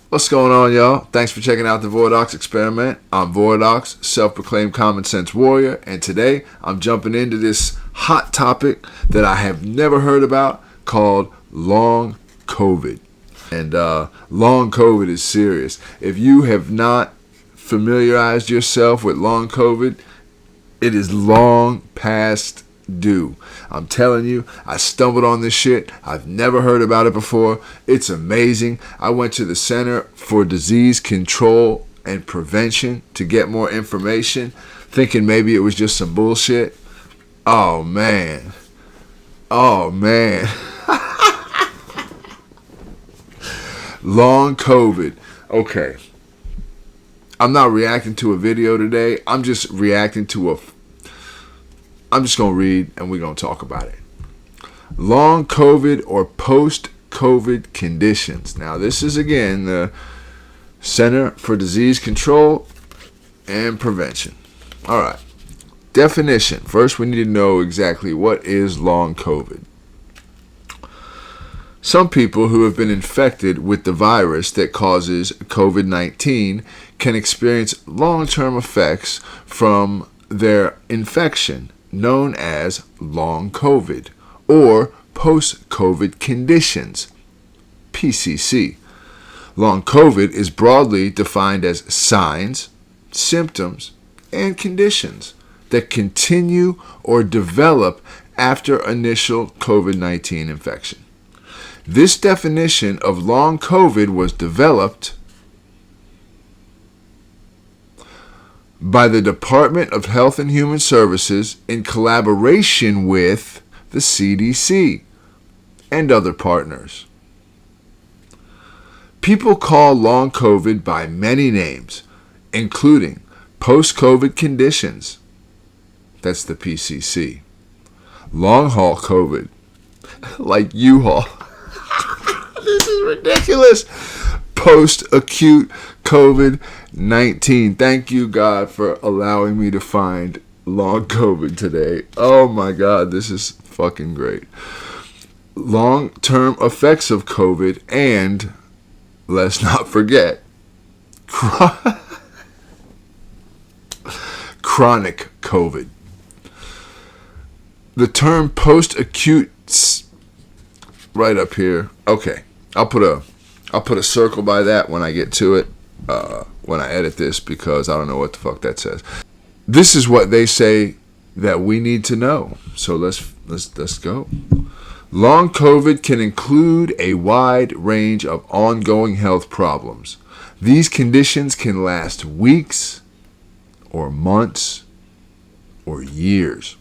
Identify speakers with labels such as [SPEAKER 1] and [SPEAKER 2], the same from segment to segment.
[SPEAKER 1] What's going on, y'all? Thanks for checking out the Voradox Experiment. I'm Voradox, self-proclaimed common sense warrior, and today I'm jumping into this hot topic that I have never heard about called long COVID. And long COVID is serious. If you have not familiarized yourself with long COVID, it is long past due. I'm telling you, I stumbled on this shit. I've never heard about it before. It's amazing. I went to the Center for Disease Control and Prevention to get more information, thinking maybe it was just some bullshit. Oh man. Long COVID. Okay. I'm not reacting to a video today. I'm just reacting to I'm just going to read and we're going to talk about it. Long COVID or post-COVID conditions. Now, this is, again, the Center for Disease Control and Prevention. All right. Definition. First, we need to know exactly what is long COVID. Some people who have been infected with the virus that causes COVID-19 can experience long-term effects from their infection, known as long COVID or post-COVID conditions, PCC. Long COVID is broadly defined as signs, symptoms, and conditions that continue or develop after initial COVID-19 infection. This definition of long COVID was developed by the Department of Health and Human Services in collaboration with the CDC and other partners. People call long COVID by many names, including post-COVID conditions, that's the PCC, long-haul COVID, like U-Haul, this is ridiculous, post-acute COVID-19. Thank you, God, for allowing me to find long COVID today. Oh my God, this is fucking great. Long-term effects of COVID and, let's not forget, chronic COVID. The term post-acute, right up here. Okay, I'll put a circle by that when I get to it, when I edit this, because I don't know what the fuck that says. This is what they say that we need to know. So let's go. Long COVID can include a wide range of ongoing health problems. These conditions can last weeks or months or years.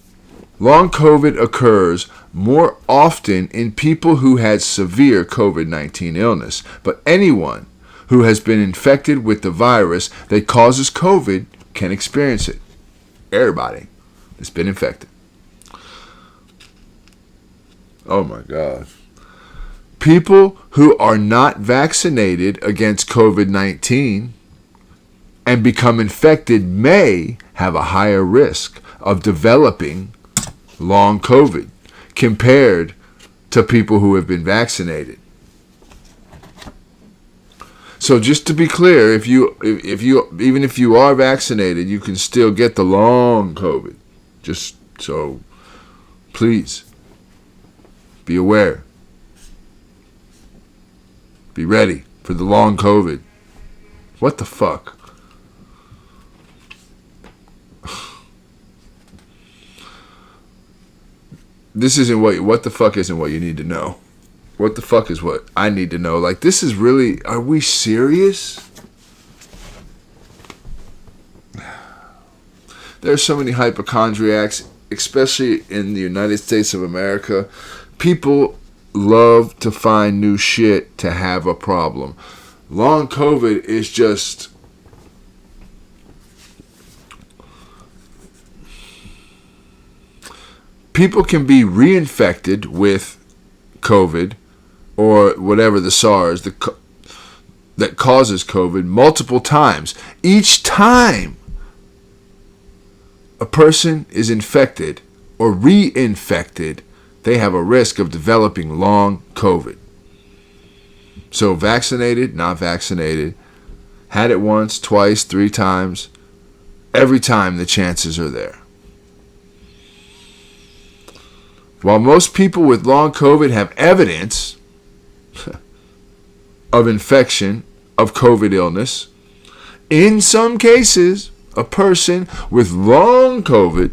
[SPEAKER 1] Long COVID occurs more often in people who had severe COVID-19 illness, but anyone who has been infected with the virus that causes COVID can experience it. Everybody that's been infected. Oh my God. People who are not vaccinated against COVID-19 and become infected may have a higher risk of developing long COVID compared to people who have been vaccinated. So just to be clear, even if you are vaccinated, you can still get the long COVID. Just so, please be aware. Be ready for the long COVID. What the fuck? This isn't what the fuck isn't what you need to know. What the fuck is what I need to know? Like, this is really, are we serious? There are so many hypochondriacs, especially in the United States of America. People love to find new shit to have a problem. Long COVID is just, people can be reinfected with COVID or whatever, the SARS that causes COVID multiple times. Each time a person is infected or reinfected, they have a risk of developing long COVID. So vaccinated, not vaccinated, had it once, twice, 3 times, every time the chances are there. While most people with long COVID have evidence of infection of COVID illness, in some cases, a person with long COVID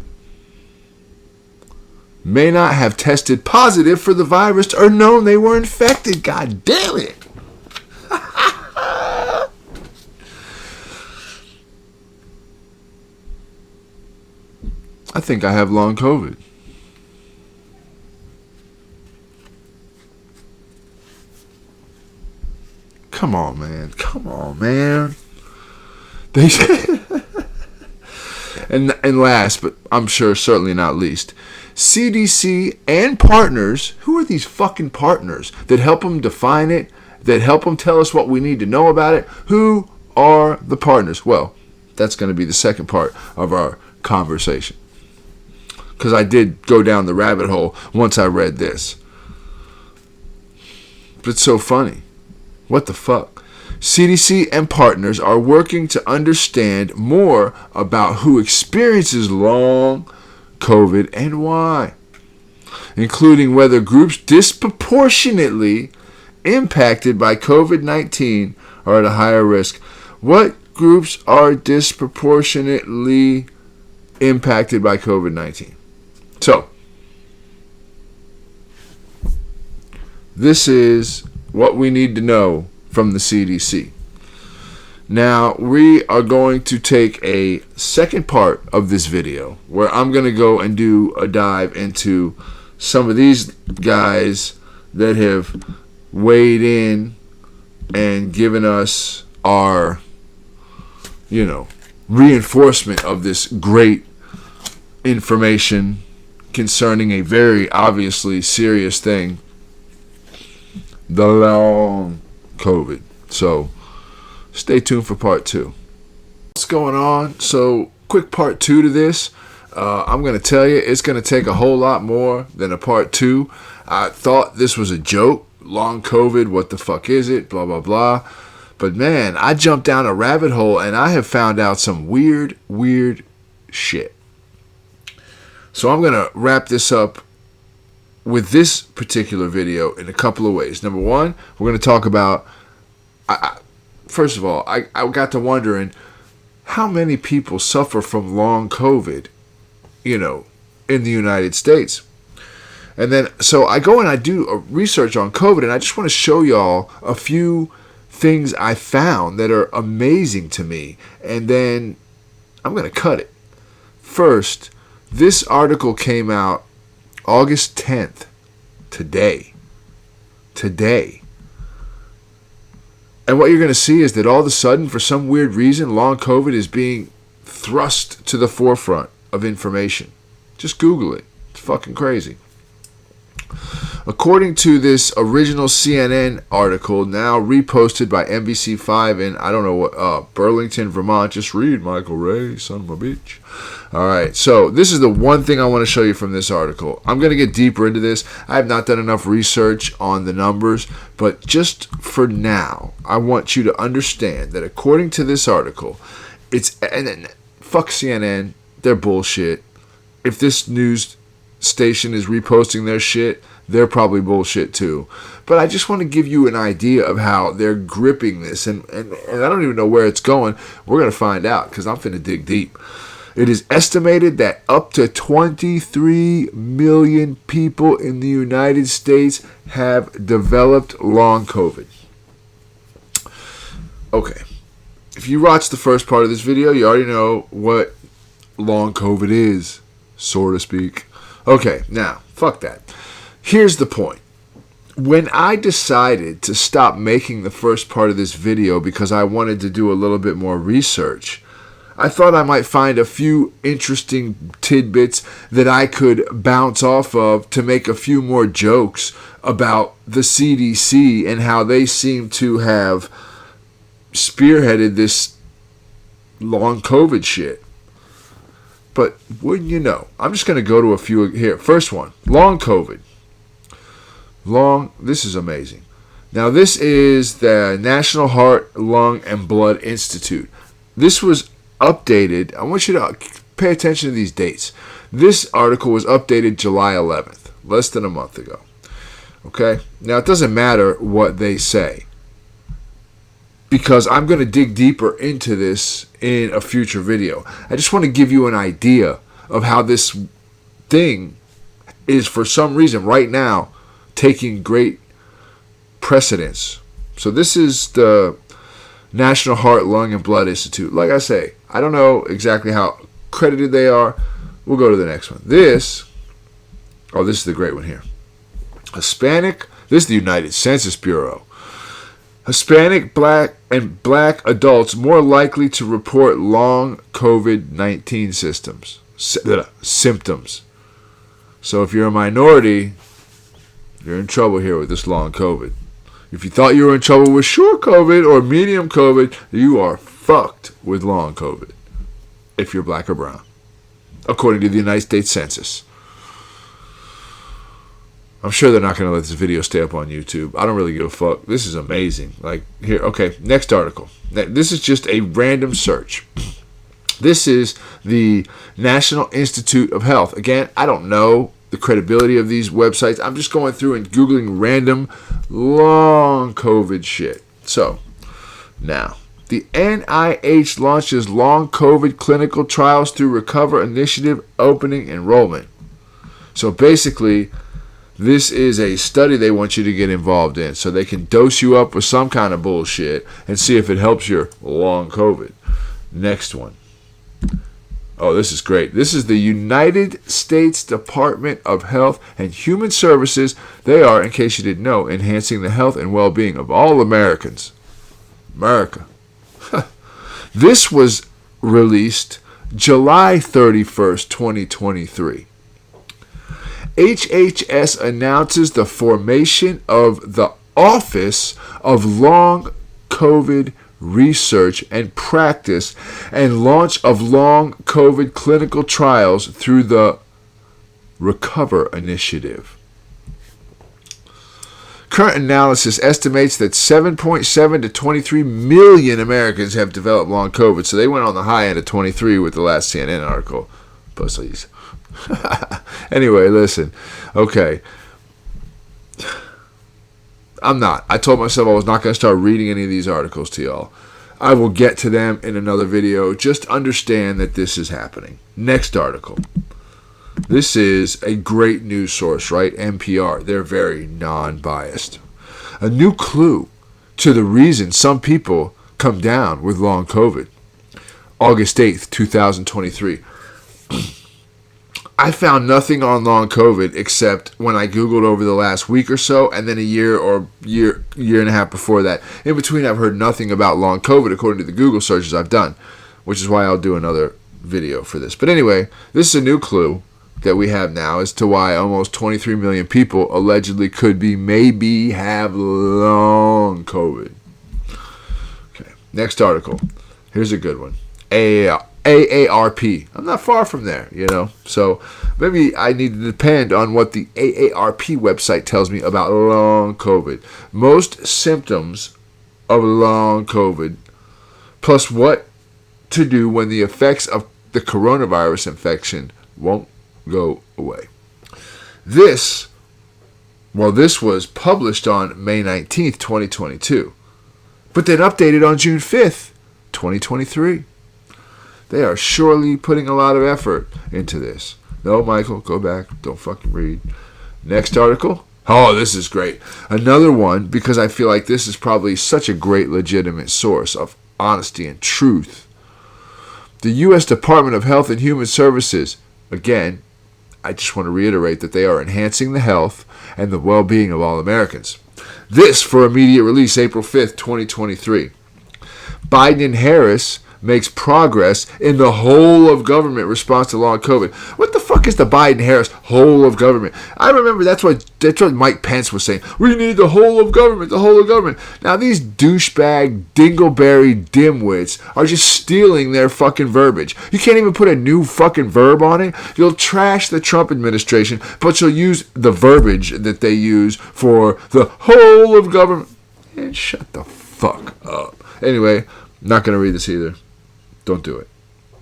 [SPEAKER 1] may not have tested positive for the virus or known they were infected. God damn it. I think I have long COVID. Come on, man. Come on, man. They and last, but I'm sure certainly not least, CDC and partners. Who are these fucking partners that help them define it, that help them tell us what we need to know about it? Who are the partners? Well, that's going to be the second part of our conversation, because I did go down the rabbit hole once I read this. But it's so funny. What the fuck? CDC and partners are working to understand more about who experiences long COVID and why, including whether groups disproportionately impacted by COVID-19 are at a higher risk. What groups are disproportionately impacted by COVID-19? So, this is what we need to know from the CDC. Now, we are going to take a second part of this video where I'm going to go and do a dive into some of these guys that have weighed in and given us our, reinforcement of this great information concerning a very obviously serious thing, the long COVID. So stay tuned for part 2. What's going on? So quick part 2 to this. I'm going to tell you, it's going to take a whole lot more than a part 2. I thought this was a joke. Long COVID, what the fuck is it? Blah, blah, blah. But man, I jumped down a rabbit hole and I have found out some weird shit. So I'm going to wrap this up with this particular video in a couple of ways. Number one, we're going to talk about, first of all, I got to wondering how many people suffer from long COVID, in the United States. And then, so I go and I do a research on COVID, and I just want to show y'all a few things I found that are amazing to me. And then I'm going to cut it. First, this article came out August 10th, today. And what you're going to see is that all of a sudden, for some weird reason, long COVID is being thrust to the forefront of information. Just Google it. It's fucking crazy. According to this original CNN article, now reposted by NBC5 in, I don't know what, Burlington, Vermont. Just read, Michael Ray, son of a bitch. All right, so this is the one thing I want to show you from this article. I'm going to get deeper into this. I have not done enough research on the numbers, but just for now, I want you to understand that according to this article, and fuck CNN, they're bullshit. If this news station is reposting their shit, they're probably bullshit too. But I just want to give you an idea of how they're gripping this, and I don't even know where it's going. We're going to find out, because I'm finna dig deep. It is estimated that up to 23 million people in the United States have developed long COVID. Okay. If you watched the first part of this video, you already know what long COVID is, so to speak. Okay, now, fuck that. Here's the point. When I decided to stop making the first part of this video because I wanted to do a little bit more research, I thought I might find a few interesting tidbits that I could bounce off of to make a few more jokes about the CDC and how they seem to have spearheaded this long COVID shit. But wouldn't you know, I'm just going to go to a few here. First one, long COVID. This is amazing. Now, this is the National Heart, Lung, and Blood Institute. This was updated. I want you to pay attention to these dates. This article was updated July 11th, less than a month ago. Okay? Now, it doesn't matter what they say, because I'm going to dig deeper into this in a future video. I just want to give you an idea of how this thing is, for some reason, right now, taking great precedence. So this is the National Heart, Lung, and Blood Institute. Like I say, I don't know exactly how credited they are. We'll go to the next one. This is the great one here. Hispanic, this is the United Census Bureau. Hispanic, black, and black adults more likely to report long COVID-19 symptoms. So if you're a minority, you're in trouble here with this long COVID. If you thought you were in trouble with short COVID or medium COVID, you are fucked with long COVID if you're black or brown, according to the United States Census. I'm sure they're not going to let this video stay up on YouTube. I don't really give a fuck. This is amazing. Like, here, okay, next article. This is just a random search. This is the National Institute of Health. Again, I don't know the credibility of these websites. I'm just going through and Googling random long COVID shit. So, now, the NIH launches long COVID clinical trials through Recover Initiative opening enrollment. So basically, this is a study they want you to get involved in so they can dose you up with some kind of bullshit and see if it helps your long COVID. Next one. Oh, this is great. This is the United States Department of Health and Human Services. They are, in case you didn't know, enhancing the health and well-being of all Americans. America. This was released July 31st, 2023. HHS announces the formation of the Office of Long COVID Research and Practice and launch of long COVID clinical trials through the Recover Initiative. Current analysis estimates that 7.7 to 23 million Americans have developed long COVID. So they went on the high end of 23 with the last CNN article. Pussies. Anyway, listen. Okay. I told myself I was not going to start reading any of these articles to y'all. I will get to them in another video. Just understand that this is happening. Next article. This is a great news source, right? NPR. They're very non-biased. A new clue to the reason some people come down with long COVID. August 8th, 2023. I found nothing on long COVID except when I Googled over the last week or so, and then a year and a half before that. In between, I've heard nothing about long COVID according to the Google searches I've done, which is why I'll do another video for this. But anyway, this is a new clue that we have now as to why almost 23 million people allegedly could maybe have long COVID. Okay, next article. Here's a good one. AARP. I'm not far from there, So maybe I need to depend on what the AARP website tells me about long COVID. Most symptoms of long COVID, plus what to do when the effects of the coronavirus infection won't go away. This was published on May 19th, 2022, but then updated on June 5th, 2023. They are surely putting a lot of effort into this. No, Michael, go back. Don't fucking read. Next article. Oh, this is great. Another one, because I feel like this is probably such a great legitimate source of honesty and truth. The U.S. Department of Health and Human Services, again, I just want to reiterate that they are enhancing the health and the well-being of all Americans. This for immediate release, April 5th, 2023. Biden and Harris makes progress in the whole of government response to long COVID. What the fuck is the Biden-Harris whole of government? I remember that's what Mike Pence was saying. We need the whole of government, the whole of government. Now these douchebag, dingleberry dimwits are just stealing their fucking verbiage. You can't even put a new fucking verb on it. You'll trash the Trump administration, but you'll use the verbiage that they use for the whole of government. man, shut the fuck up. Anyway, not going to read this either. Don't do it.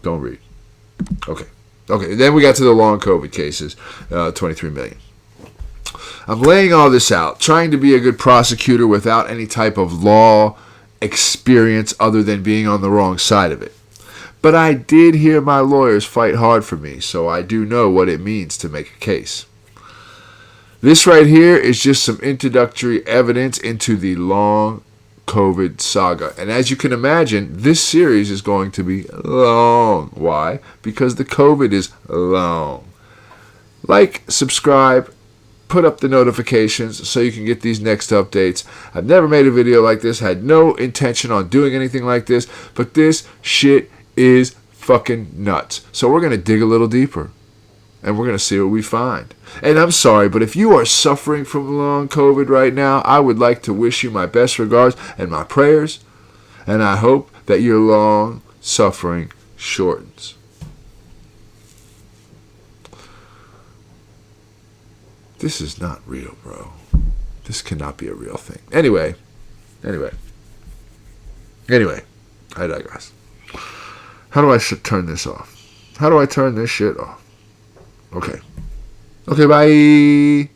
[SPEAKER 1] Don't read. Okay. Then we got to the long COVID cases, 23 million. I'm laying all this out, trying to be a good prosecutor without any type of law experience other than being on the wrong side of it. But I did hear my lawyers fight hard for me, so I do know what it means to make a case. This right here is just some introductory evidence into the long COVID saga. And as you can imagine, this series is going to be long. Why? Because the COVID is long. Like, subscribe, put up the notifications so you can get these next updates. I've never made a video like this, had no intention on doing anything like this, but this shit is fucking nuts. So we're going to dig a little deeper, and we're going to see what we find. And I'm sorry, but if you are suffering from long COVID right now, I would like to wish you my best regards and my prayers, and I hope that your long suffering shortens. This is not real, bro. This cannot be a real thing. Anyway, I digress. How do I turn this off? How do I turn this shit off? Okay, bye.